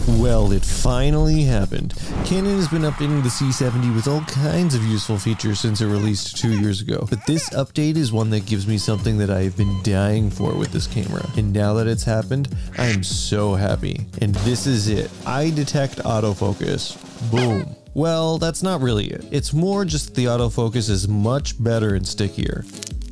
Well, it finally happened. Canon has been updating the C70 with all kinds of useful features since it released 2 years ago, but this update is one that gives me something that I have been dying for with this camera, and now that it's happened, I am so happy. And this is it. Eye detect autofocus. Boom. Well, that's not really it. It's more just the autofocus is much better and stickier,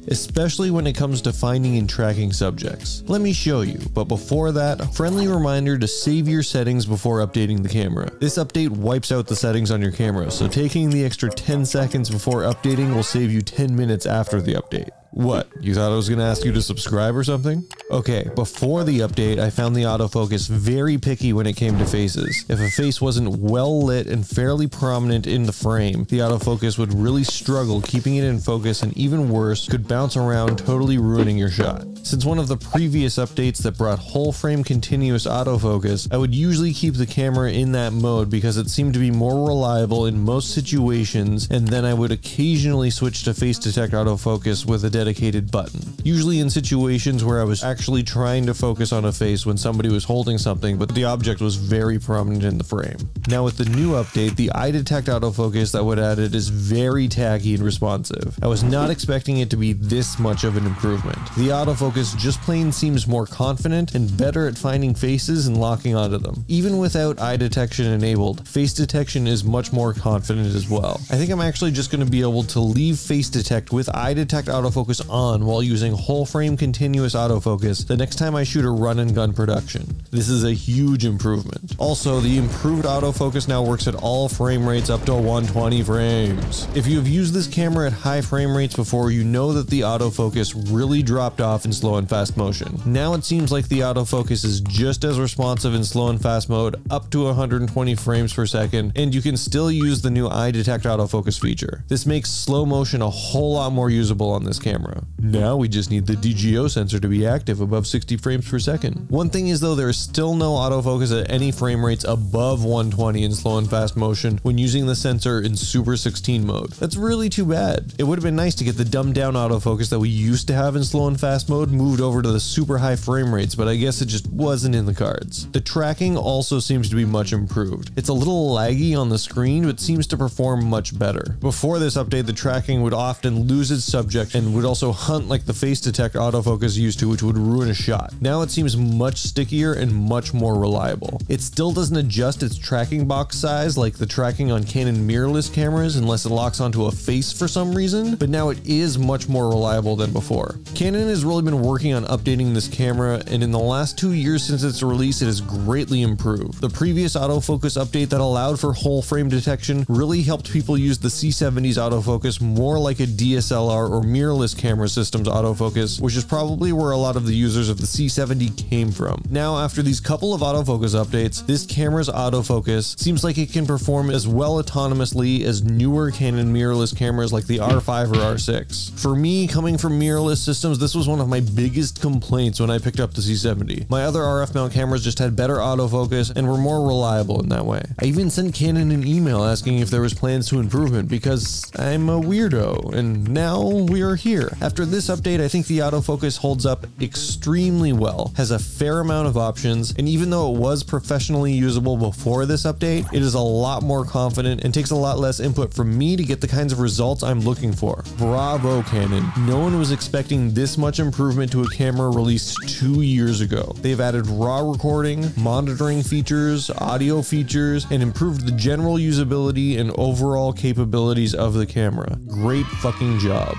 especially when it comes to finding and tracking subjects. Let me show you, but before that, a friendly reminder to save your settings before updating the camera. This update wipes out the settings on your camera, so taking the extra 10 seconds before updating will save you 10 minutes after the update. What? You thought I was gonna ask you to subscribe or something? Okay, before the update, I found the autofocus very picky when it came to faces. If a face wasn't well lit and fairly prominent in the frame, the autofocus would really struggle keeping it in focus, and even worse, could bounce around, totally ruining your shot. Since one of the previous updates that brought whole frame continuous autofocus, I would usually keep the camera in that mode because it seemed to be more reliable in most situations, and then I would occasionally switch to face detect autofocus with a dedicated button. Usually in situations where I was actually trying to focus on a face when somebody was holding something, but the object was very prominent in the frame. Now with the new update, the eye detect autofocus that would added is very tacky and responsive. I was not expecting it to be this much of an improvement. The autofocus just plain seems more confident and better at finding faces and locking onto them. Even without eye detection enabled, face detection is much more confident as well. I think I'm actually just going to be able to leave face detect with eye detect autofocus on while using whole frame continuous autofocus the next time I shoot a run and gun production. This is a huge improvement. Also, the improved autofocus now works at all frame rates up to 120 frames. If you have used this camera at high frame rates before, you know that the autofocus really dropped off in slow and fast motion. Now it seems like the autofocus is just as responsive in slow and fast mode up to 120 frames per second, and you can still use the new eye detect autofocus feature. This makes slow motion a whole lot more usable on this camera. Now we just need the DGO sensor to be active above 60 frames per second. One thing is though, there is still no autofocus at any frame rates above 120 in slow and fast motion when using the sensor in Super 16 mode. That's really too bad. It would have been nice to get the dumbed down autofocus that we used to have in slow and fast mode moved over to the super high frame rates, but I guess it just wasn't in the cards. The tracking also seems to be much improved. It's a little laggy on the screen, but seems to perform much better. Before this update, the tracking would often lose its subject and would also hunt like the face detect autofocus used to, which would ruin a shot. Now it seems much stickier and much more reliable. It still doesn't adjust its tracking box size like the tracking on Canon mirrorless cameras unless it locks onto a face for some reason, but now it is much more reliable than before. Canon has really been working on updating this camera, and in the last 2 years since its release, it has greatly improved. The previous autofocus update that allowed for whole frame detection really helped people use the C70's autofocus more like a DSLR or mirrorless camera system's autofocus, which is probably where a lot of the users of the C70 came from. Now, after these couple of autofocus updates, this camera's autofocus seems like it can perform as well autonomously as newer Canon mirrorless cameras like the R5 or R6. For me, coming from mirrorless systems, this was one of my biggest complaints when I picked up the C70. My other RF mount cameras just had better autofocus and were more reliable in that way. I even sent Canon an email asking if there was plans to improvement because I'm a weirdo, and now we are here. After this update, I think the autofocus holds up extremely well, has a fair amount of options, and even though it was professionally usable before this update, it is a lot more confident and takes a lot less input from me to get the kinds of results I'm looking for. Bravo, Canon. No one was expecting this much improvement to a camera released 2 years ago. They've added RAW recording, monitoring features, audio features, and improved the general usability and overall capabilities of the camera. Great fucking job.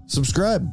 Subscribe.